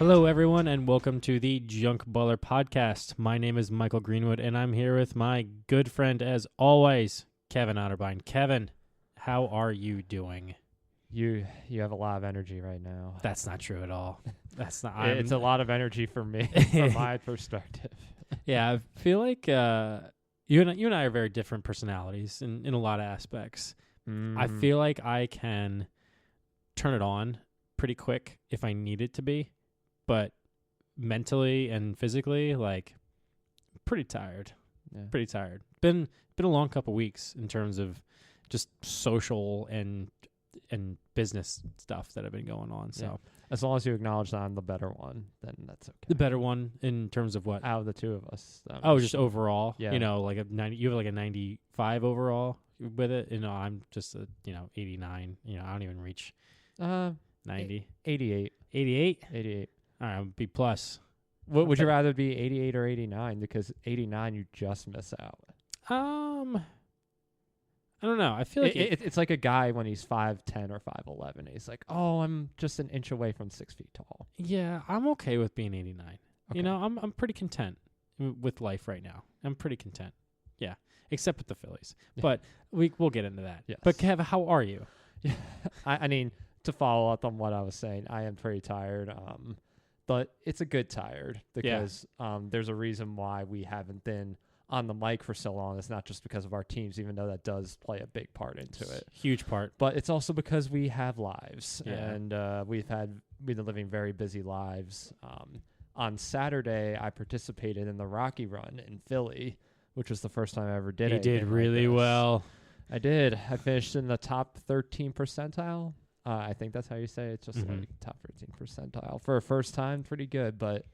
Hello, everyone, and welcome to the Junk Baller Podcast. My name is Michael Greenwood, and I'm here with my good friend, as always, Kevin Otterbein. Kevin, how are you doing? You have a lot of energy right now. That's not true at all. That's not. It's a lot of energy for me, from my perspective. Yeah, I feel like you and I are very different personalities in a lot of aspects. I feel like I can turn it on pretty quick if I need it to be, but mentally and physically, like, pretty tired. Yeah. Pretty tired. Been a long couple weeks in terms of just social and business stuff that have been going on. So as long as you acknowledge that I'm the better one, then that's okay. the better one in terms of what? Out of the two of us. Just overall. Yeah. You know, like a 90. You have like a 95 overall with it. You know, I'm just a 89. You know, I don't even reach 90. 88. 88. 88. All right, I'm B plus. What would you rather be, 88 or 89? Because 89 you just miss out. I don't know. I feel like it's like a guy when he's 5'10 or 5'11. He's like, oh, I'm just an inch away from 6 feet tall. Yeah, I'm okay with being 89. Okay. You know, I'm pretty content with life right now. I'm pretty content. Yeah, except with the Phillies. Yeah. But we'll get into that. Yes. But Kev, how are you? Yeah, I mean, to follow up on what I was saying, I am pretty tired. But it's a good tired because there's a reason why we haven't been on the mic for so long. It's not just because of our teams, even though that does play a big part into it. Huge part. But it's also because we have lives, Yeah. and we've been living very busy lives. On Saturday, I participated in the Rocky Run in Philly, which was the first time I ever did it. You did really well. I did. I finished in the top 13 percentile. I think that's how you say it. It's just like top 13 percentile. For a first time, pretty good. But,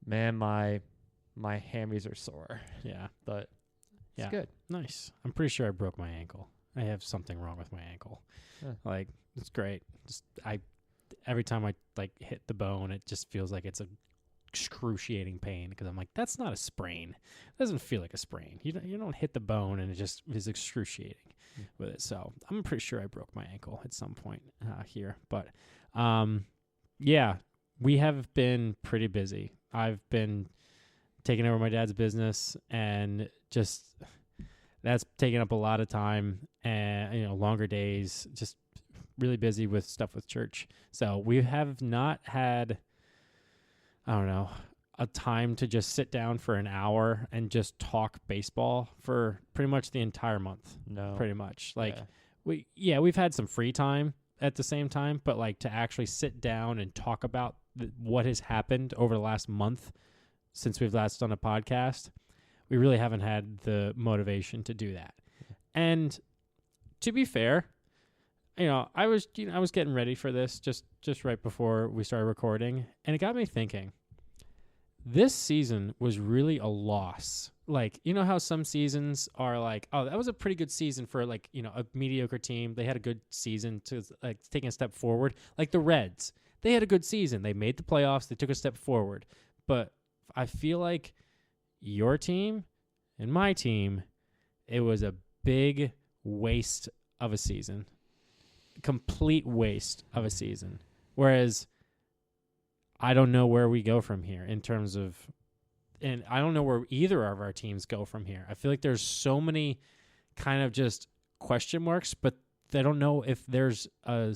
man, my hammies are sore. Yeah. But it's good. Nice. I'm pretty sure I broke my ankle. I have something wrong with my ankle. Yeah. Like, it's great. Just every time I like hit the bone, it just feels like it's a excruciating pain because I'm like, that's not a sprain. It doesn't feel like a sprain. You don't hit the bone and it just is excruciating with it. So I'm pretty sure I broke my ankle at some point here. But yeah, we have been pretty busy. I've been taking over my dad's business, and just that's taking up a lot of time and longer days. Just really busy with stuff with church. So we have not had, I don't know, a time to just sit down for an hour and just talk baseball for pretty much the entire month. No. Pretty much. Like, we've had some free time at the same time, but like to actually sit down and talk about what has happened over the last month since we've last done a podcast, we really haven't had the motivation to do that. And to be fair, I was getting ready for this just right before we started recording, and it got me thinking. This season was really a loss. Like, you know how some seasons are like, oh, that was a pretty good season for like, a mediocre team. They had a good season to like taking a step forward. Like the Reds, they had a good season. They made the playoffs. They took a step forward. But I feel like your team and my team, it was a big waste of a season. Complete waste of a season. Whereas I don't know where we go from here in terms of, and I don't know where either of our teams go from here. I feel like there's so many kind of just question marks, but they don't know if there's a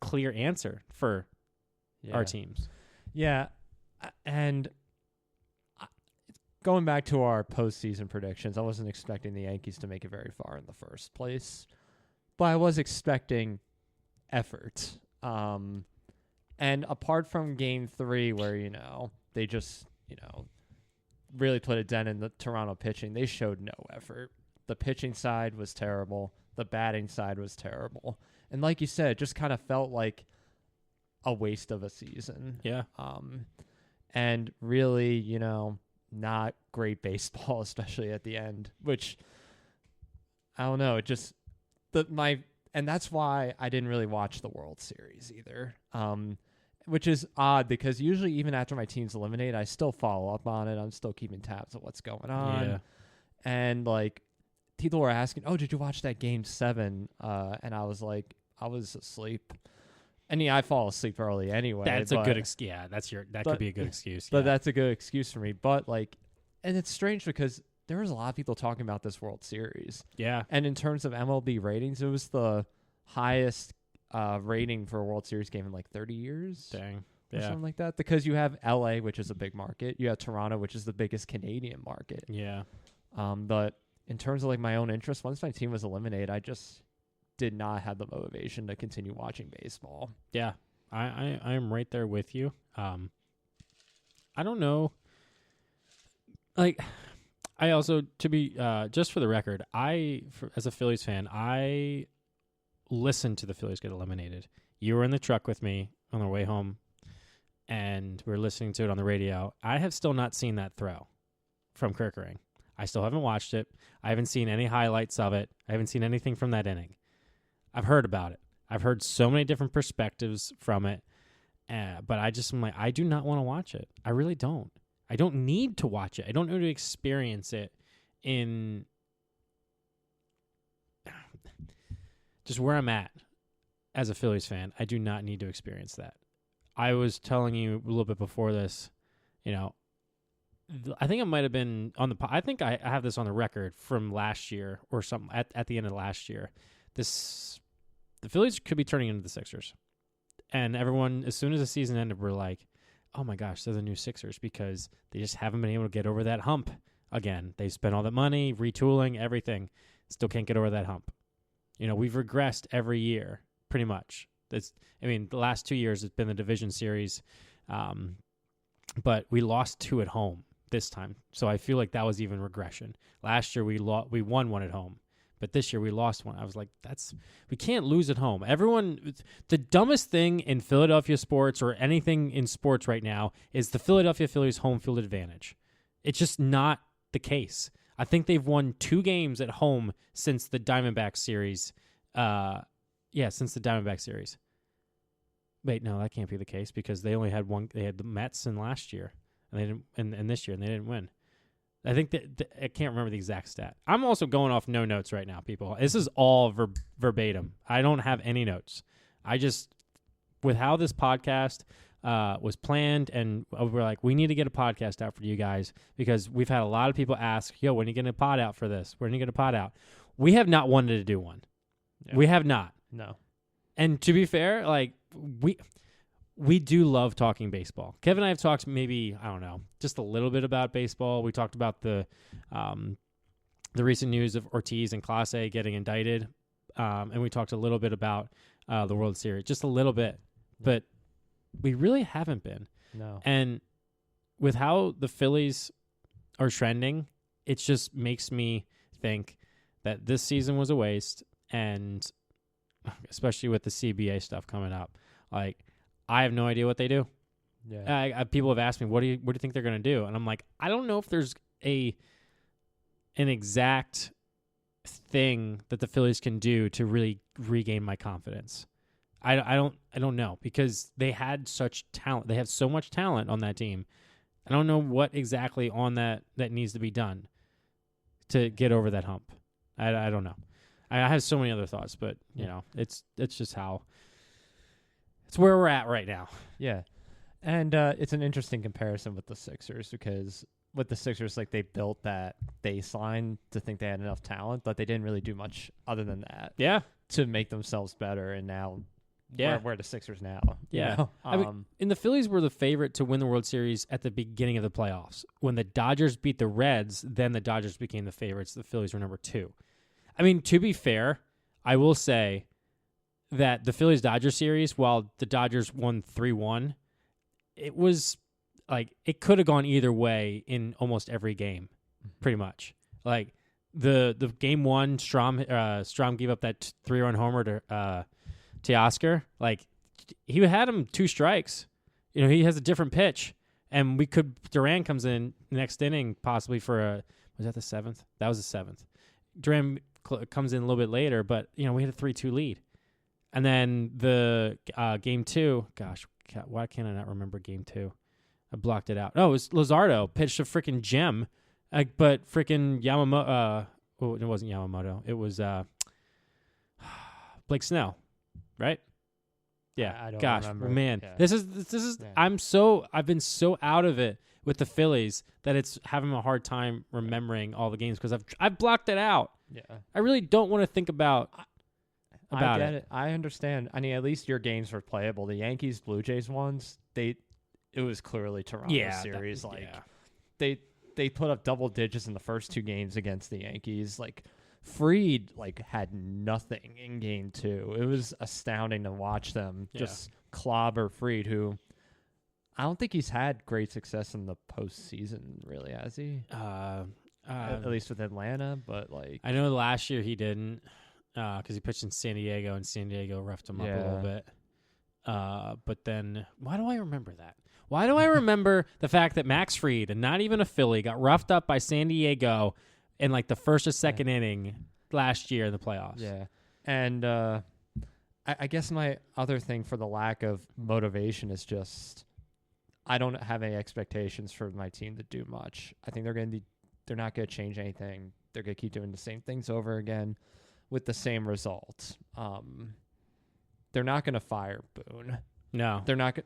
clear answer for our teams. Yeah. And going back to our postseason predictions, I wasn't expecting the Yankees to make it very far in the first place, but I was expecting effort. And apart from Game 3, where, they just, really put a dent in the Toronto pitching, they showed no effort. The pitching side was terrible. The batting side was terrible. And like you said, it just kind of felt like a waste of a season. Yeah. And really, not great baseball, especially at the end, which, I don't know, it just, and that's why I didn't really watch the World Series either. Which is odd because usually even after my team's eliminated, I still follow up on it. I'm still keeping tabs of what's going on. Yeah. And like people were asking, oh, did you watch that Game 7? And I was like, I was asleep. And I fall asleep early anyway. That's a good that could be a good excuse. But that's a good excuse for me. But like, and it's strange because there was a lot of people talking about this World Series. Yeah. And in terms of MLB ratings, it was the highest rating for a World Series game in like 30 years. Dang. Or something like that. Because you have LA, which is a big market. You have Toronto, which is the biggest Canadian market. Yeah. But in terms of like my own interest, once my team was eliminated, I just did not have the motivation to continue watching baseball. Yeah. I am right there with you. I don't know. Like, I also, to be, just for the record, as a Phillies fan, I listened to the Phillies get eliminated. You were in the truck with me on the way home, and we were listening to it on the radio. I have still not seen that throw from Kerkering. I still haven't watched it. I haven't seen any highlights of it. I haven't seen anything from that inning. I've heard about it. I've heard so many different perspectives from it, but I'm like, I do not want to watch it. I really don't. I don't need to watch it. I don't need to experience it in just where I'm at as a Phillies fan. I do not need to experience that. I was telling you a little bit before this, I think it might have been I think I have this on the record from last year or something at the end of last year. The Phillies could be turning into the Sixers. And everyone, as soon as the season ended, were like, oh my gosh, they're the new Sixers because they just haven't been able to get over that hump again. They've spent all that money, retooling, everything. Still can't get over that hump. We've regressed every year, pretty much. The last 2 years it's been the division series, but we lost 2 at home this time. So I feel like that was even regression. Last year we won 1 at home. But this year we lost 1. I was like, we can't lose at home. The dumbest thing in Philadelphia sports or anything in sports right now is the Philadelphia Phillies home field advantage. It's just not the case. I think they've won 2 games at home since the Diamondback series. Since the Diamondback series. Wait, no, that can't be the case because they only had 1. They had the Mets in last year, and they didn't, and this year, and they didn't win. I think that I can't remember the exact stat. I'm also going off no notes right now, people. This is all verbatim. I don't have any notes. I just, with how this podcast was planned, and we're like, we need to get a podcast out for you guys because we've had a lot of people ask, yo, when are you getting a pod out for this? When are you getting a pod out? We have not wanted to do one. Yeah. We have not. No. And to be fair, like, we do love talking baseball. Kevin and I have talked maybe, I don't know, just a little bit about baseball. We talked about the recent news of Ortiz and Clase getting indicted, and we talked a little bit about the World Series, just a little bit. But we really haven't been. No. And with how the Phillies are trending, it just makes me think that this season was a waste, and especially with the CBA stuff coming up, like, I have no idea what they do. Yeah. People have asked me, what do you think they're going to do? And I'm like, I don't know if there's an exact thing that the Phillies can do to really regain my confidence. I don't know because they had such talent. They have so much talent on that team. I don't know what exactly on that needs to be done to get over that hump. I don't know. I have so many other thoughts, but it's just how. It's where we're at right now. Yeah. And it's an interesting comparison with the Sixers because with the Sixers, like, they built that baseline to think they had enough talent, but they didn't really do much other than that. Yeah. To make themselves better. And now, where are the Sixers now? Yeah. And the Phillies were the favorite to win the World Series at the beginning of the playoffs. When the Dodgers beat the Reds, then the Dodgers became the favorites. The Phillies were number 2. To be fair, I will say that the Phillies-Dodgers series, while the Dodgers won 3-1, it was like it could have gone either way in almost every game, pretty much. Like the game 1, Strom gave up that 3-run homer to Teoscar. Like, he had him 2 strikes. He has a different pitch, and Duran comes in next inning possibly for was that the 7th? That was the 7th. Duran comes in a little bit later, but we had a 3-2 lead. And then the game 2, gosh, why can't I not remember game 2? I blocked it out. Oh, it was Luzardo pitched a freaking gem, but freaking Yamamoto. It wasn't Yamamoto. It was Blake Snell, right? Yeah. I don't Gosh, remember. man. Yeah. This is Yeah. I've been so out of it with the Phillies that it's having a hard time remembering all the games because I've blocked it out. Yeah. I really don't want to think about I get it. I understand. I mean, at least your games were playable. The Yankees Blue Jays ones, it was clearly Toronto's series. They put up double digits in the first 2 games against the Yankees. Like Fried had nothing in game 2. It was astounding to watch them just clobber Fried, who I don't think he's had great success in the postseason, really, has he? At least with Atlanta, but I know last year he didn't because he pitched in San Diego and San Diego roughed him up a little bit. But then why do I remember that? Why do I remember the fact that Max Fried, and not even a Philly, got roughed up by San Diego in the first or second inning last year in the playoffs? Yeah. And I guess my other thing for the lack of motivation is just I don't have any expectations for my team to do much. I think they're not going to change anything. They're going to keep doing the same things over again with the same results. They're not going to fire Boone. No.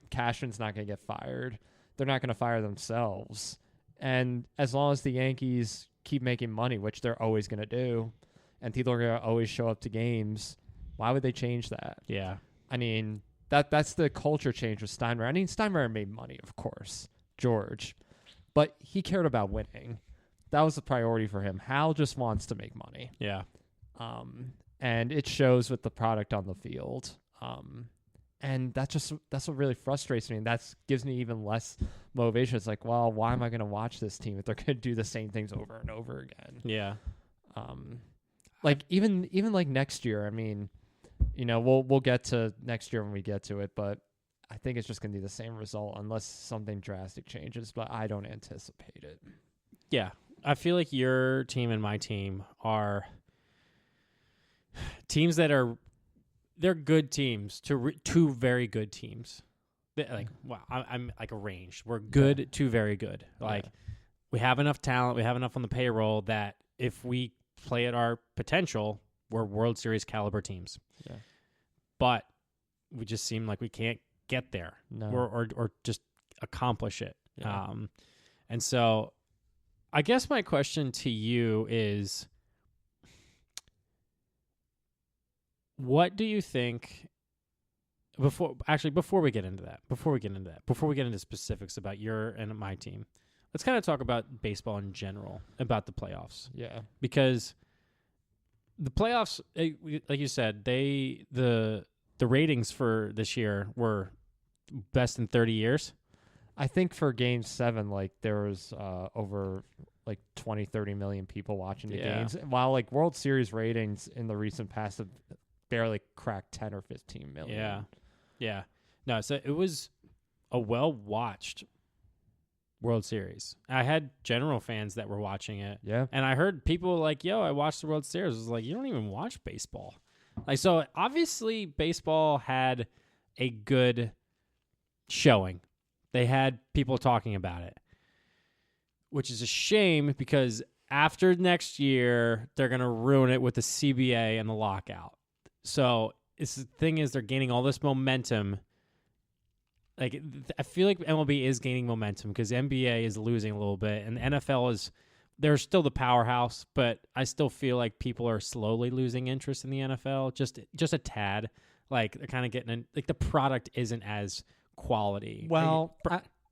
Cashman's not going to get fired. They're not going to fire themselves. And as long as the Yankees keep making money, which they're always going to do, and people are going to always show up to games, why would they change that? Yeah. I mean, that's the culture change with Steinbrenner. I mean, Steinbrenner made money, of course, George, but he cared about winning. That was the priority for him. Hal just wants to make money. Yeah. And it shows with the product on the field. And that's what really frustrates me. And that gives me even less motivation. It's like, well, why am I going to watch this team if they're going to do the same things over and over again? Yeah. Even next year, I mean, we'll get to next year when we get to it, but I think it's just going to be the same result unless something drastic changes, but I don't anticipate it. Yeah. I feel like your team and my team are teams that they're good teams to two very good teams. Wow, I'm arranged. We're good to very good. We have enough talent. We have enough on the payroll that if we play at our potential, we're World Series caliber teams. Yeah. But we just seem like we can't get there or just accomplish it. Yeah. And so I guess my question to you is, what do you think before we get into specifics about your and my team, let's kind of talk about baseball in general, about the playoffs. Yeah. Because the playoffs, like you said, the ratings for this year were best in 30 years. I think for Game 7, there was over 20, 30 million people watching the games, while World Series ratings in the recent past have barely cracked 10 or 15 million. Yeah. No, so it was a well-watched World Series. I had general fans that were watching it. Yeah. And I heard people yo, I watched the World Series. I was like, you don't even watch baseball. So obviously baseball had a good showing. They had people talking about it, which is a shame because after next year, they're going to ruin it with the CBA and the lockout. So the thing is, they're gaining all this momentum. I feel like MLB is gaining momentum because NBA is losing a little bit, and the NFL they're still the powerhouse, but I still feel like people are slowly losing interest in the NFL, just a tad. They're kind of getting the product isn't as quality. Well,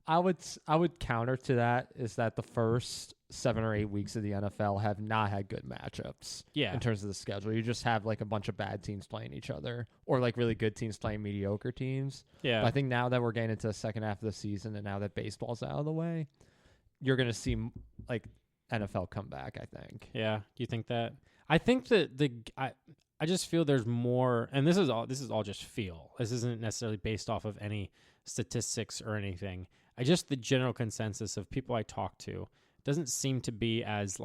I would counter to that is that the first 7 or 8 weeks of the NFL have not had good matchups. Yeah. In terms of the schedule, you just have a bunch of bad teams playing each other, or really good teams playing mediocre teams. Yeah. But I think now that we're getting into the second half of the season, and now that baseball's out of the way, you're gonna see NFL come back. I think. Yeah. Do you think that? I think that I just feel there's more, and this is all just feel. This isn't necessarily based off of any statistics or anything. The general consensus of people I talk to doesn't seem to be as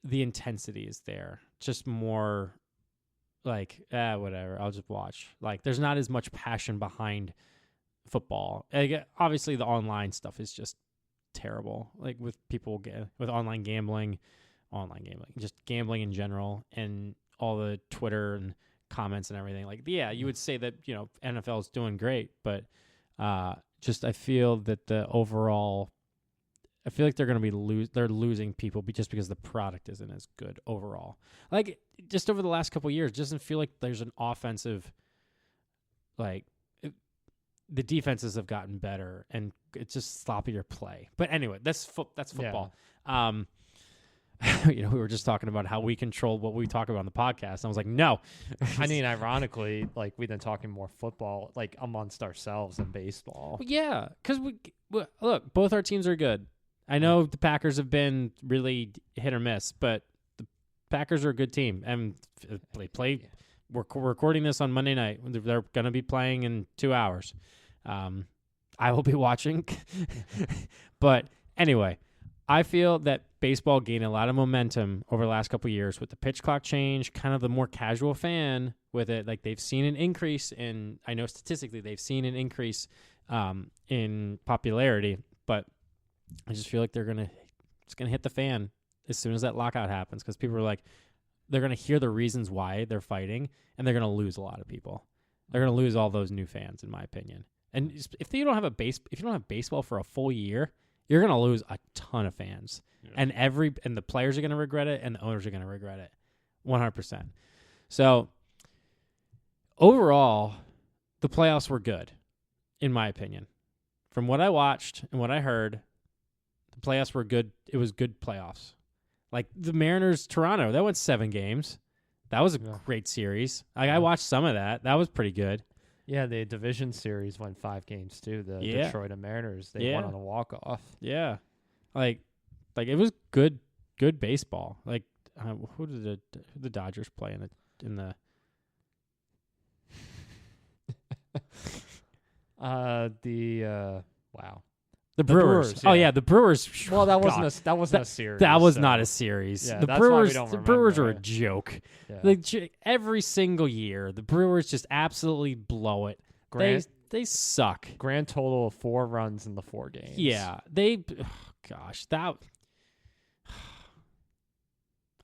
the intensity is there. Just more whatever. I'll just watch. There's not as much passion behind football. Obviously, the online stuff is just terrible. With people with online gambling, just gambling in general, and all the Twitter and comments and everything. Like, yeah, you would say that, NFL is doing great, but just I feel that I feel like they're going to be they're losing people just because the product isn't as good overall. Like, just over the last couple of years, it doesn't feel like there's an offensive, like, the defenses have gotten better, and it's just sloppier play. But anyway, that's football. Yeah. We were just talking about how we control what we talk about on the podcast. And I was like, no. I mean, ironically, like, we've been talking more football, like, amongst ourselves than baseball. Yeah, because look, both our teams are good. I know the Packers have been really hit or miss, but the Packers are a good team, and they play. We're recording this on Monday night. They're going to be playing in 2 hours. I will be watching. But anyway, I feel that baseball gained a lot of momentum over the last couple of years with the pitch clock change, kind of the more casual fan with it. Like, they've seen an increase I know statistically they've seen an increase in popularity, but I just feel like it's going to hit the fan as soon as that lockout happens, because people are like, they're going to hear the reasons why they're fighting, and they're going to lose a lot of people. They're going to lose all those new fans, in my opinion. And if you don't have baseball for a full year, you're going to lose a ton of fans. Yeah. And the players are going to regret it, and the owners are going to regret it 100%. So overall, the playoffs were good, in my opinion. From what I watched and what I heard, the playoffs were good. It was good playoffs. Like the Mariners, Toronto, that went 7 games. That was a great series. I watched some of that. That was pretty good. Yeah, the division series went 5 games too. The Detroit and Mariners, they won on a walk-off. Yeah, like it was good baseball. Like, who did the Dodgers play in the? Wow. The Brewers. Oh yeah, the Brewers. Well, that wasn't a series. That was not a series. Yeah, the that's Brewers. why we don't the Brewers are a remember. joke. Yeah. Like, every single year, the Brewers just absolutely blow it. They suck. Grand total of 4 runs in the 4 games. Yeah,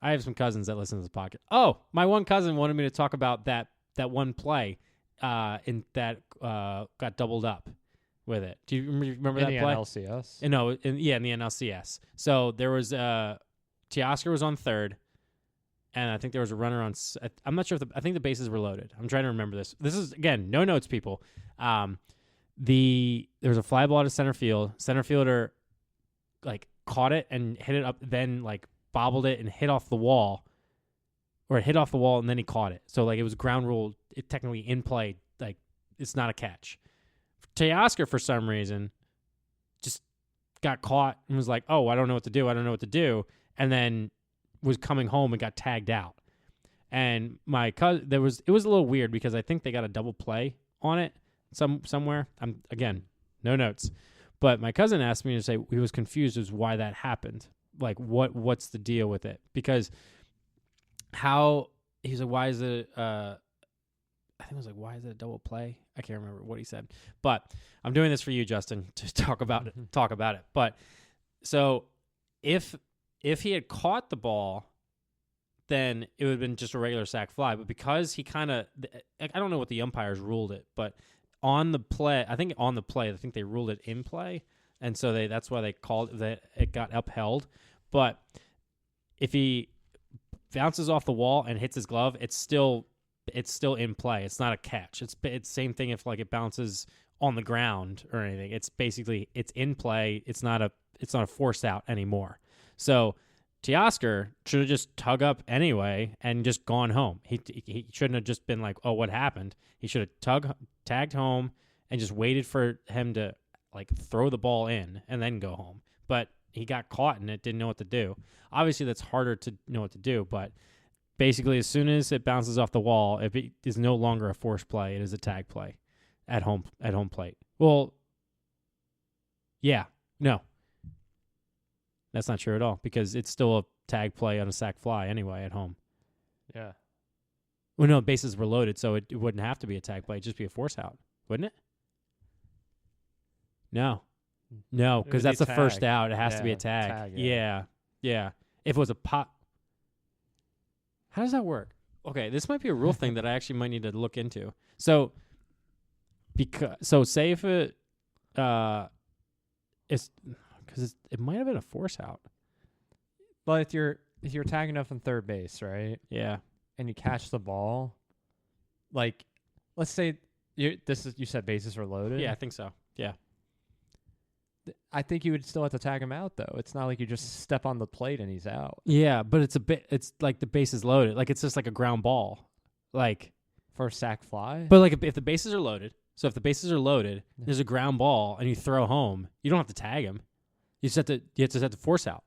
I have some cousins that listen to this podcast. Oh, my one cousin wanted me to talk about that one play, that got doubled up with it. Do you remember that play? NLCS? No, in the NLCS. So there was Teoscar was on third, and I think there was a runner on. I'm not sure if I think the bases were loaded. I'm trying to remember this. This is, again, no notes, people. There was a fly ball to center field. Center fielder like caught it and hit it up, then like bobbled it and hit off the wall, or it hit off the wall and then he caught it. So like it was ground ruled. It technically in play. Like, it's not a catch. Teoscar, for some reason, just got caught and was like, "Oh, I don't know what to do," and then was coming home and got tagged out. And my cousin, it was a little weird because I think they got a double play on it somewhere. Again, no notes, but my cousin asked me to say he was confused as why that happened. Like, what's the deal with it? Because he said, why is it? I think it was like, why is it a double play? I can't remember what he said, but I'm doing this for you, Justin, to talk about it. But so if he had caught the ball, then it would have been just a regular sac fly. But because he I don't know what the umpires ruled it, but on the play, I think they ruled it in play. And so that's why they called that it got upheld. But if he bounces off the wall and hits his glove, it's still in play. It's not a catch. It's same thing if like it bounces on the ground or anything. It's basically it's in play. It's not a forced out anymore. So Teoscar should have just tug up anyway and just gone home. He shouldn't have just been like, oh, what happened? He should have tagged home and just waited for him to like throw the ball in and then go home. But he got caught and it didn't know what to do. Obviously, that's harder to know what to do, but basically, as soon as it bounces off the wall, if it is no longer a forced play, it is a tag play at home plate. Well, yeah, no, that's not true at all because it's still a tag play on a sac fly anyway at home. Yeah. Well, no, bases were loaded, so it wouldn't have to be a tag play; it'd just be a force out, wouldn't it? No, because that's the first out. It has to be a tag. Yeah. If it was a pop. How does that work? Okay, this might be a rule thing that I actually might need to look into. So, say if it it's because it might have been a force out. But if you're tagging up from third base, right, Yeah. and you catch the ball, like, let's say you said bases are loaded. Yeah, I think so. Yeah. I think you would still have to tag him out though. It's not like you just step on the plate and he's out. Yeah, but it's like the base is loaded. Like it's just like a ground ball. Like For a sac fly. but like if the bases are loaded, there's a ground ball and you throw home, you don't have to tag him. You just have to force out.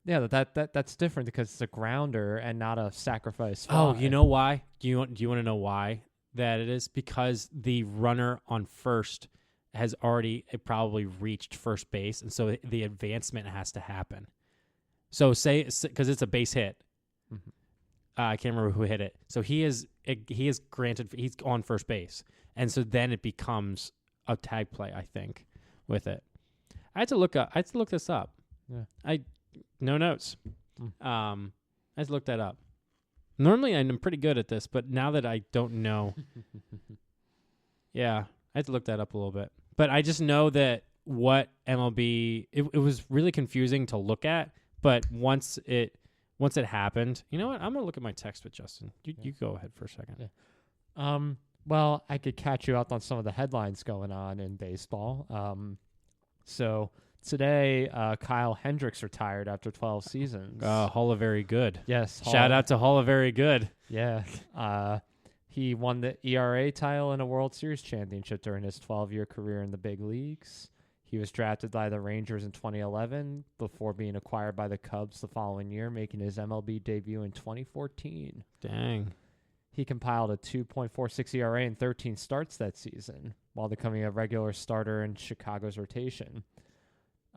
Yeah, that's different because it's a grounder and not a sacrifice fly. Oh, you know why? Do you want to know why that it is? Because the runner on first has already probably reached first base, and so the advancement has to happen. So say because it's a base hit. Mm-hmm. I can't remember who hit it. So he is granted he's on first base, and so then it becomes a tag play. I think with it, I had to look this up. Yeah. No notes. I had to look that up. Normally I'm pretty good at this, but now that I don't know, yeah, I had to look that up a little bit. But I just know that what MLB it was really confusing to look at, but once it happened, you know what? I'm gonna look at my text with Justin. You go ahead for a second. Yeah. Well, I could catch you up on some of the headlines going on in baseball. So today, Kyle Hendricks retired after 12 seasons. Hall of Very Good. Yes. Shout out to Hall of Very Good. Yeah. He won the ERA title and a World Series championship during his 12-year career in the big leagues. He was drafted by the Rangers in 2011 before being acquired by the Cubs the following year, making his MLB debut in 2014. Dang. He compiled a 2.46 ERA in 13 starts that season while becoming a regular starter in Chicago's rotation.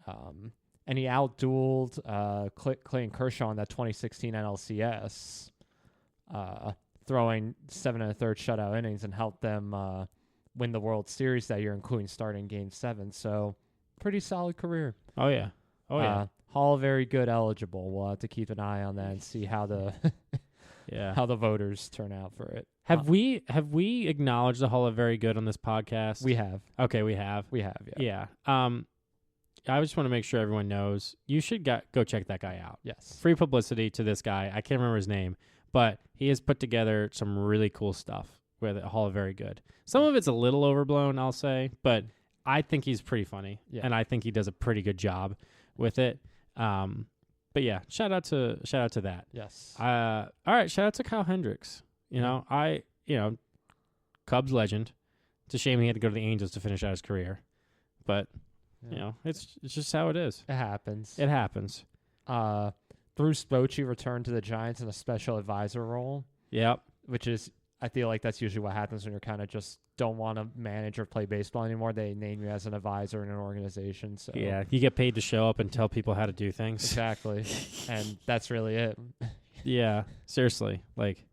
And he outdueled Clayton Kershaw in that 2016 NLCS, throwing 7 1/3 shutout innings and helped them win the World Series that year, including starting Game 7. So, pretty solid career. Oh, yeah. Hall of Very Good eligible. We'll have to keep an eye on that and see how the how the voters turn out for it. Have we acknowledged the Hall of Very Good on this podcast? We have. Okay, we have. We have, yeah. Yeah. I just want to make sure everyone knows you should go check that guy out. Yes. Free publicity to this guy. I can't remember his name, but he has put together some really cool stuff with the Hall of Very Good. Some of it's a little overblown, I'll say, but I think he's pretty funny, and I think he does a pretty good job with it. But yeah, shout out to that. Yes. All right, shout out to Kyle Hendricks. Cubs legend. It's a shame he had to go to the Angels to finish out his career, but it's just how it is. It happens. It happens. Bruce Bochy returned to the Giants in a special advisor role. Yep. Which is, I feel like that's usually what happens when you're kind of just don't want to manage or play baseball anymore. They name you as an advisor in an organization. So yeah, you get paid to show up and tell people how to do things. Exactly. And that's really it. Yeah, seriously. Like,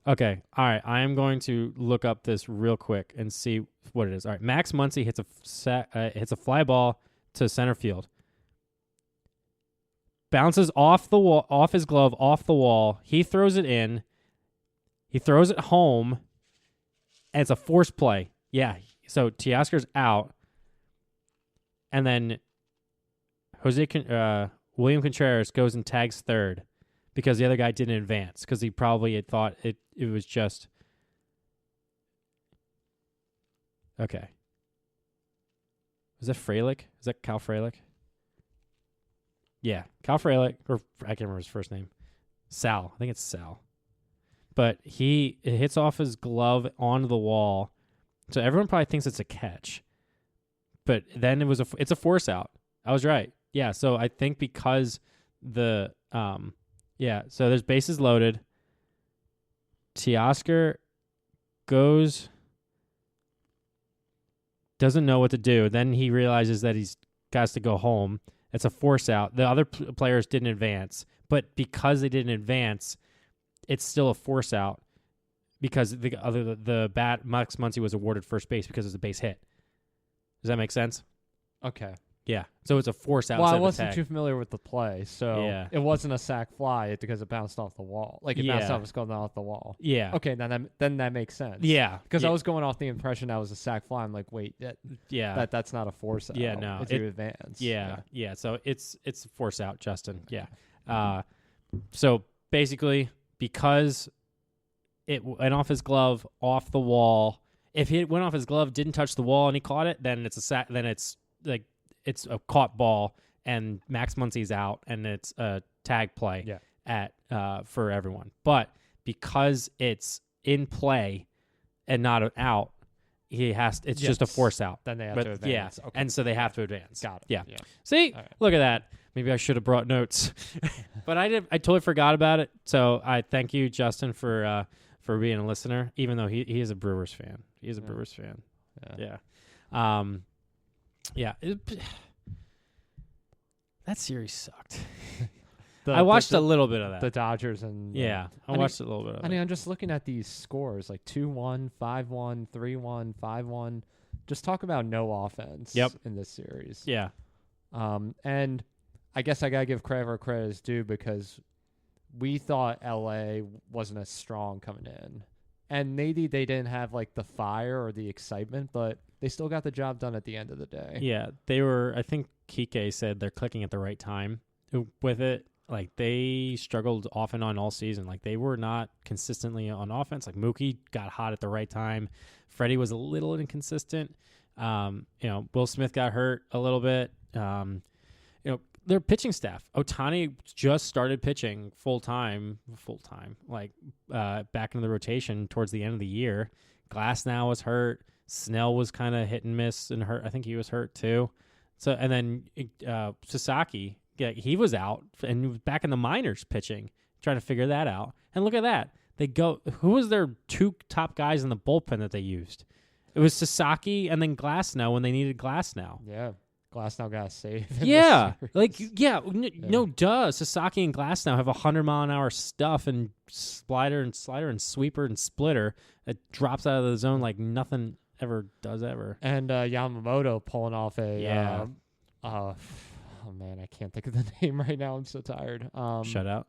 okay, all right. I am going to look up this real quick and see what it is. All right, Max Muncy hits a fly ball to center field. Bounces off the wall, off his glove, off the wall. He throws it in. He throws it home, and it's a force play. Yeah, so Teoscar's out, and then William Contreras goes and tags third because the other guy didn't advance because he probably had thought it was just okay. Was that Frelick? Is that Cal Frelick? Yeah, Cal Frelick, or I can't remember his first name. Sal. I think it's Sal. But it hits off his glove onto the wall, so everyone probably thinks it's a catch. But then it's a force out. I was right. Yeah, so I think because so there's bases loaded. Teoscar doesn't know what to do. Then he realizes that he's got to go home. It's a force out. The other players didn't advance, but because they didn't advance, it's still a force out because the bat Max Muncy was awarded first base because it was a base hit. Does that make sense? Okay. Yeah. So it's a force outside Well, I of wasn't a tag. too familiar with the play, so Yeah. it wasn't a sack fly because it bounced off the wall. Like, it bounced Yeah. off, it's going off the wall. Yeah. Okay, then that makes sense. Yeah. Because yeah. I was going off the impression that was a sack fly. I'm like, wait, Yeah. that's not a force out. Yeah, no, It's you advance. Yeah. So it's a force out, Justin. Yeah. So basically, because it went off his glove, off the wall. If it went off his glove, didn't touch the wall, and he caught it, then it's a sack. Then it's like it's a caught ball, and Max Muncy's out, and it's a tag play for everyone. But because it's in play and not out, it's just a force out. Then they have to advance. Yeah, and so they have to advance. Got it. Yeah. Yeah. See, All right. look at that. Maybe I should have brought notes, but I did. I totally forgot about it. So I thank you, Justin, for being a listener. Even though he is a Brewers fan, he is a Brewers fan. Yeah. That series sucked. I watched a little bit of that. The Dodgers and I watched a little bit of it. I mean, I'm just looking at these scores like 2-1, 5-1, 3-1, 5-1. Just talk about no offense in this series. Yeah. And I guess I gotta give credit where credit is due because we thought LA wasn't as strong coming in. And maybe they didn't have like the fire or the excitement, but they still got the job done at the end of the day. Yeah, they were. I think Kike said they're clicking at the right time with it. Like they struggled off and on all season. Like they were not consistently on offense. Like Mookie got hot at the right time. Freddie was a little inconsistent. Will Smith got hurt a little bit. Their pitching staff. Ohtani just started pitching full time, like back into the rotation towards the end of the year. Glasnow was hurt. Snell was kind of hit and miss and hurt. I think he was hurt too. So and then Sasaki, he was out and he was back in the minors pitching, trying to figure that out. And look at that. Who was their two top guys in the bullpen that they used? It was Sasaki and then Glasnow when they needed Glasnow. Yeah. Glasnow got saved. No, duh. Sasaki and Glasnow have 100-mile-an-hour stuff and slider and sweeper and splitter that drops out of the zone like nothing ever does ever. And Yamamoto pulling off a oh man, I can't think of the name right now. I'm so tired. Shutout.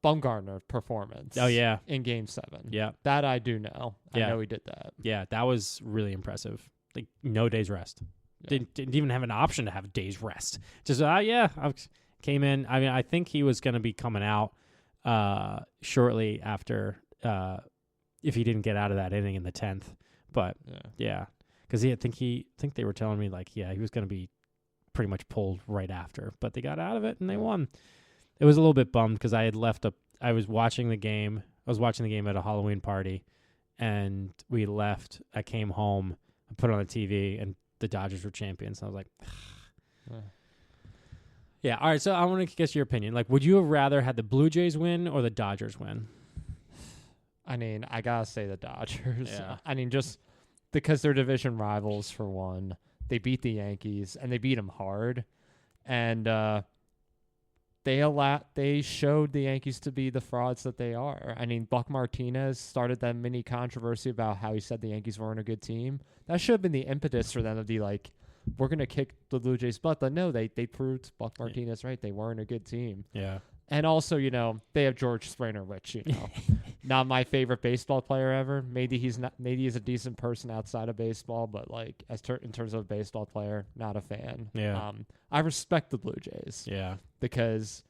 Bumgarner performance. Oh yeah, in Game 7. Yeah, that I do know. Yeah. I know he did that. Yeah, that was really impressive. Like no days rest. Yeah. Didn't even have an option to have a day's rest. Just I came in. I mean, I think he was going to be coming out shortly after if he didn't get out of that inning in the 10th. But yeah, because I think they were telling me like he was going to be pretty much pulled right after, but they got out of it and they won. It was a little bit bummed because I had left I was watching the game. I was watching the game at a Halloween party, and we left. I came home, I put it on the TV, and the Dodgers were champions. And I was like, yeah. All right. So I want to guess your opinion. Like, would you have rather had the Blue Jays win or the Dodgers win? I mean, I gotta say the Dodgers. Yeah. I mean, just because they're division rivals for one. They beat the Yankees and they beat them hard, and they showed the Yankees to be the frauds that they are. I mean, Buck Martinez started that mini controversy about how he said the Yankees weren't a good team. That should have been the impetus for them to be like, we're going to kick the Blue Jays' butt. But no, they proved Buck Martinez right. They weren't a good team. Yeah. And also, they have George Springer, which, not my favorite baseball player ever. Maybe he's a decent person outside of baseball, but like in terms of a baseball player, not a fan. Yeah. I respect the Blue Jays. Yeah. Because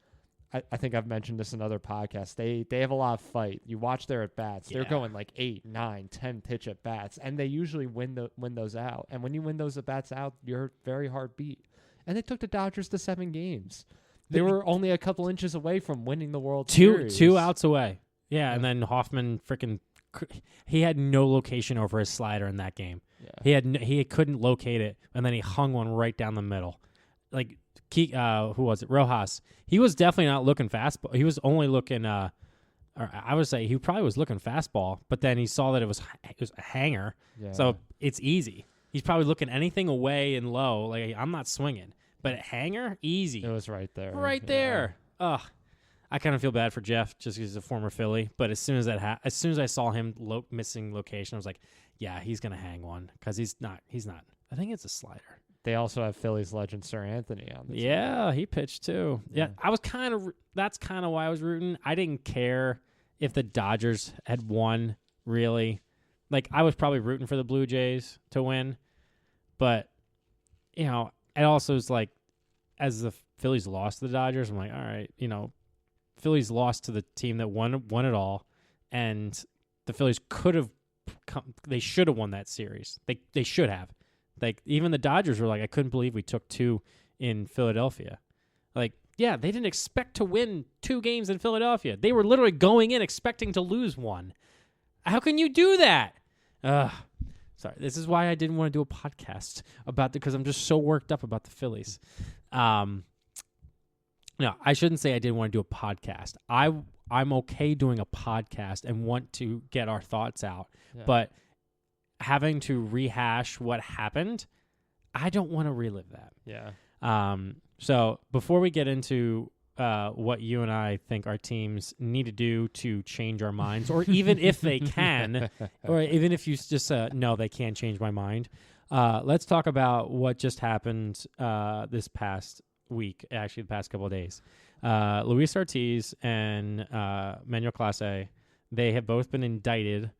I think I've mentioned this in other podcasts. They have a lot of fight. You watch their at bats; they're going like 8, 9, 10 pitch at bats, and they usually win those out. And when you win those at bats out, you're very hard beat. And they took the Dodgers to 7 games. They were only a couple inches away from winning the World Series. 2 outs away. Yeah, and then Hoffman he had no location over his slider in that game. Yeah. He couldn't locate it, and then he hung one right down the middle. Like who was it? Rojas. He was definitely not looking fastball. He was only looking or I would say he probably was looking fastball, but then he saw that it was a hanger. Yeah. So it's easy. He's probably looking anything away and low. Like I'm not swinging. But hanger, easy. It was right there. Right there. Ugh. I kind of feel bad for Jeff just because he's a former Philly. But as soon as as soon as I saw him missing location, I was like, yeah, he's gonna hang one because he's not. I think it's a slider. They also have Phillies legend Sir Anthony on the team. Yeah, he pitched too. Yeah, Yeah. I was that's kind of why I was rooting. I didn't care if the Dodgers had won, really. Like, I was probably rooting for the Blue Jays to win. But, it also is like, as the Phillies lost to the Dodgers, I'm like, all right, Phillies lost to the team that won it all. And the Phillies they should have won that series. They should have. Like, even the Dodgers were like, I couldn't believe we took 2 in Philadelphia. Like, yeah, they didn't expect to win 2 games in Philadelphia. They were literally going in expecting to lose 1. How can you do that? Sorry, this is why I didn't want to do a podcast about it, because I'm just so worked up about the Phillies. No, I shouldn't say I didn't want to do a podcast. I'm okay doing a podcast and want to get our thoughts out, but having to rehash what happened, I don't want to relive that. Yeah. So before we get into what you and I think our teams need to do to change our minds, or even if they can, or even if you just no, they can't change my mind, let's talk about what just happened this past week, actually the past couple of days. Luis Ortiz and Manuel Clase, they have both been indicted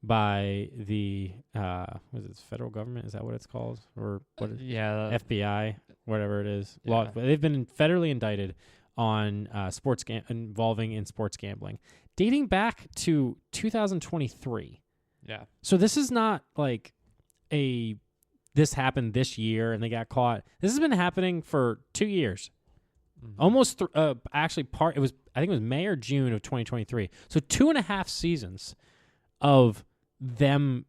by the was it federal government? Is that what it's called? Or what? FBI, whatever it is. Yeah. Law. They've been federally indicted on involving in sports gambling, dating back to 2023. Yeah. So this is not like this happened this year and they got caught. This has been happening for 2 years. Mm-hmm. Almost actually I think it was May or June of 2023. So 2.5 seasons of them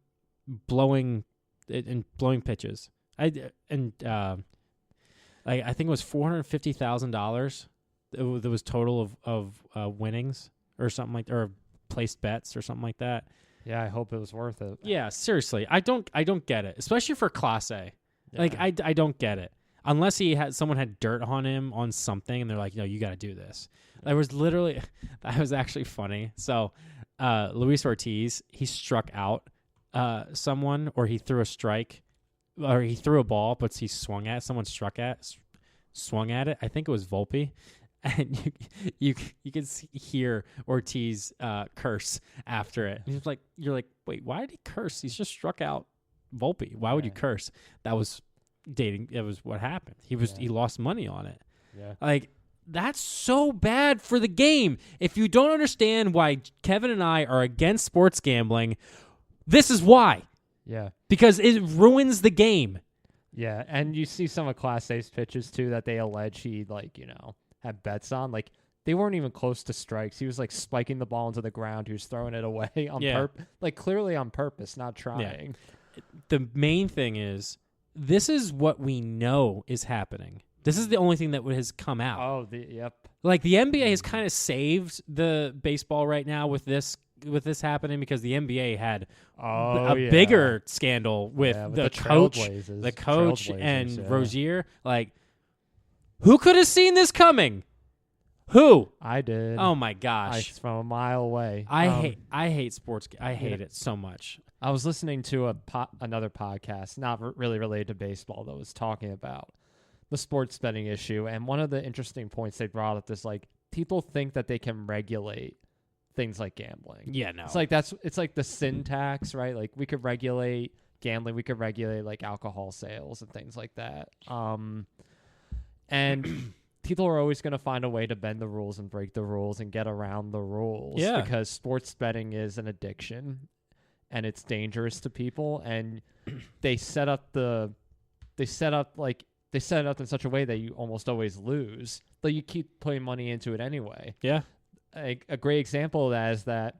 blowing pitches. I think it was $450,000. There was total of winnings or something like, or placed bets or something like that. Yeah, I hope it was worth it. Yeah, seriously, I don't get it, especially for Class A. Yeah. Like, I don't get it unless someone had dirt on him on something and they're like, no, you got to do this. That was actually funny. So Luis Ortiz, he struck out someone, or he threw a strike, or he threw a ball, but he swung at someone, swung at it. I think it was Volpe, and you can hear Ortiz curse after it. He's like, you're like, wait, why did he curse? He's just struck out Volpe. Why would you curse? That was dating. It was what happened. He lost money on it. Yeah. Like, that's so bad for the game. If you don't understand why Kevin and I are against sports gambling, this is why. Yeah. Because it ruins the game. Yeah, and you see some of Class A's pitches, too, that they allege he, had bets on. Like, they weren't even close to strikes. He was, spiking the ball into the ground. He was throwing it away on purpose. Clearly on purpose, not trying. Yeah. The main thing is, this is what we know is happening. This is the only thing that has come out. Oh, yep. Like, the NBA has kind of saved the baseball right now with this happening, because the NBA had a bigger scandal with the coach and Rozier. Like, who could have seen this coming? Who? I did. Oh my gosh! From a mile away. I hate sports. I hate it so much. I was listening to another podcast, not really related to baseball, that was talking about the sports betting issue, and one of the interesting points they brought up is people think that they can regulate things like gambling. Yeah, no. It's like the sin tax, right? Like, we could regulate gambling, we could regulate alcohol sales and things like that. And people are always going to find a way to bend the rules and break the rules and get around the rules. Yeah. Because sports betting is an addiction and it's dangerous to people, and they set it up in such a way that you almost always lose, but you keep putting money into it anyway. Yeah. A great example of that is that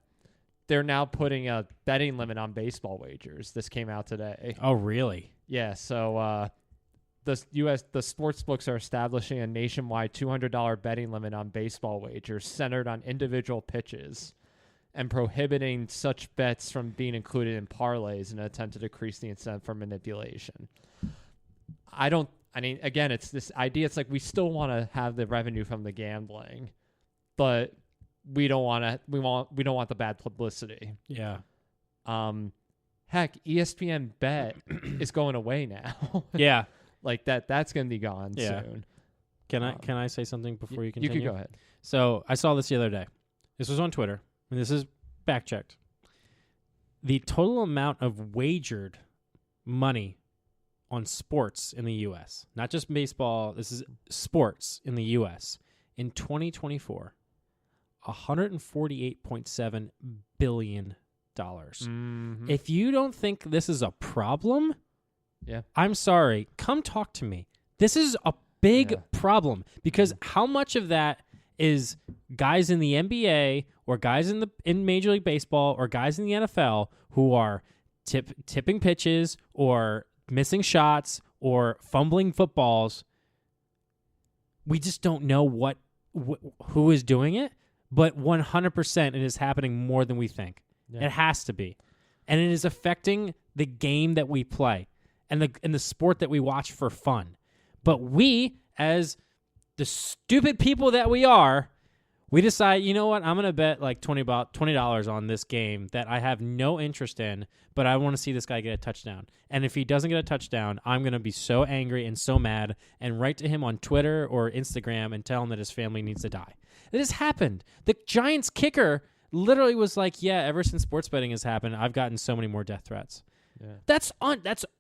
they're now putting a betting limit on baseball wagers. This came out today. Oh, really? Yeah. So the sports books are establishing a nationwide $200 betting limit on baseball wagers centered on individual pitches, and prohibiting such bets from being included in parlays in an attempt to decrease the incentive for manipulation. Again, it's this idea. It's like, we still want to have the revenue from the gambling, but we don't want the bad publicity. Yeah. Heck, ESPN Bet is going away now. Yeah. Like that's going to be gone soon. Can I say something before you continue? You could go ahead. So I saw this the other day. This was on Twitter, and this is back checked. The total amount of wagered money on sports in the U.S., not just baseball, this is sports in the U.S., in 2024, $148.7 billion. Mm-hmm. If you don't think this is a problem, yeah, I'm sorry. Come talk to me. This is a big problem because how much of that is guys in the NBA or guys in Major League Baseball or guys in the NFL who are tipping pitches or missing shots or fumbling footballs? We just don't know who is doing it, but 100% it is happening more than we think. Yeah. It has to be. And it is affecting the game that we play and the sport that we watch for fun. But we, as the stupid people that we are, we decide, you know what, I'm going to bet like $20 on this game that I have no interest in, but I want to see this guy get a touchdown. And if he doesn't get a touchdown, I'm going to be so angry and so mad and write to him on Twitter or Instagram and tell him that his family needs to die. It has happened. The Giants kicker literally was like, yeah, ever since sports betting has happened, I've gotten so many more death threats. Yeah. That's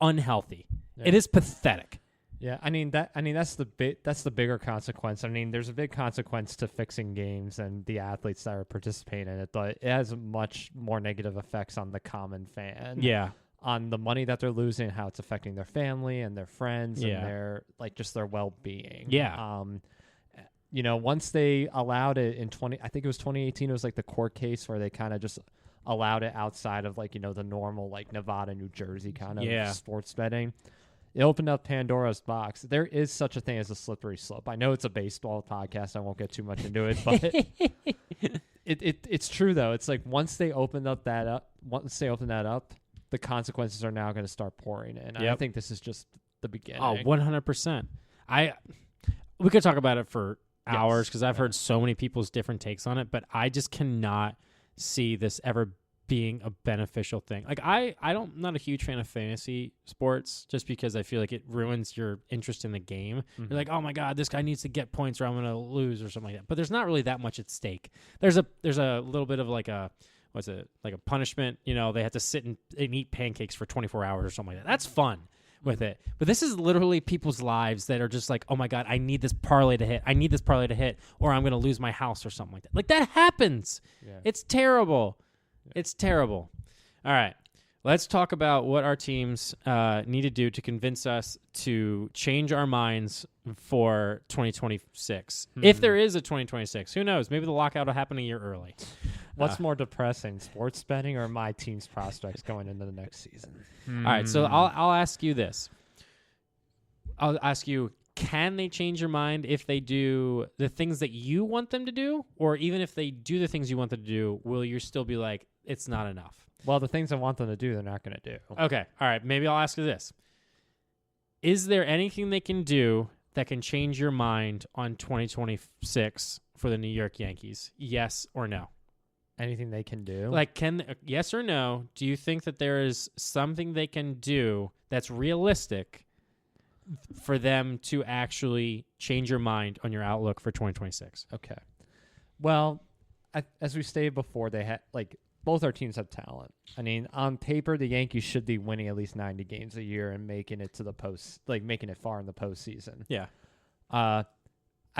unhealthy. Yeah. It is pathetic. Yeah, that's the bigger consequence. I mean, there's a big consequence to fixing games and the athletes that are participating in it, but it has much more negative effects on the common fan. Yeah. On the money that they're losing, how it's affecting their family and their friends and their just their well-being. Yeah. Once they allowed it in 2018, it was like the court case where they kind of just allowed it outside of the normal Nevada, New Jersey kind of sports betting. It opened up Pandora's box. There is such a thing as a slippery slope. I know it's a baseball podcast. I won't get too much into it, but it's true though. It's like once they open that up, the consequences are now going to start pouring in. Yep. I think this is just the beginning. Oh, 100%. We could talk about it for hours because I've heard so many people's different takes on it, but I just cannot see this ever being a beneficial thing. I'm not a huge fan of fantasy sports just because I feel like it ruins your interest in the game. Mm-hmm. You're like, oh my God, this guy needs to get points or I'm going to lose or something like that. But there's not really that much at stake. There's a little bit of like a punishment. They have to sit and eat pancakes for 24 hours or something like that. That's fun with it. But this is literally people's lives that are just like, oh my God, I need this parlay to hit. I need this parlay to hit or I'm going to lose my house or something like that. Like that happens. Yeah. It's terrible. It's terrible. All right. Let's talk about what our teams need to do to convince us to change our minds for 2026. Mm-hmm. If there is a 2026, who knows? Maybe the lockout will happen a year early. What's more depressing, sports betting or my team's prospects going into the next season? All right. So I'll ask you this. I'll ask you, can they change your mind if they do the things that you want them to do? Or even if they do the things you want them to do, will you still be like, it's not enough? Well, the things I want them to do, they're not going to do. Okay. All right. Maybe I'll ask you this. Is there anything they can do that can change your mind on 2026 for the New York Yankees? Yes or no? Anything they can do? Yes or no, do you think that there is something they can do that's realistic for them to actually change your mind on your outlook for 2026? Okay. Well, as we stated before, they had both our teams have talent. I mean, on paper, the Yankees should be winning at least 90 games a year and making it to the making it far in the postseason. Yeah. I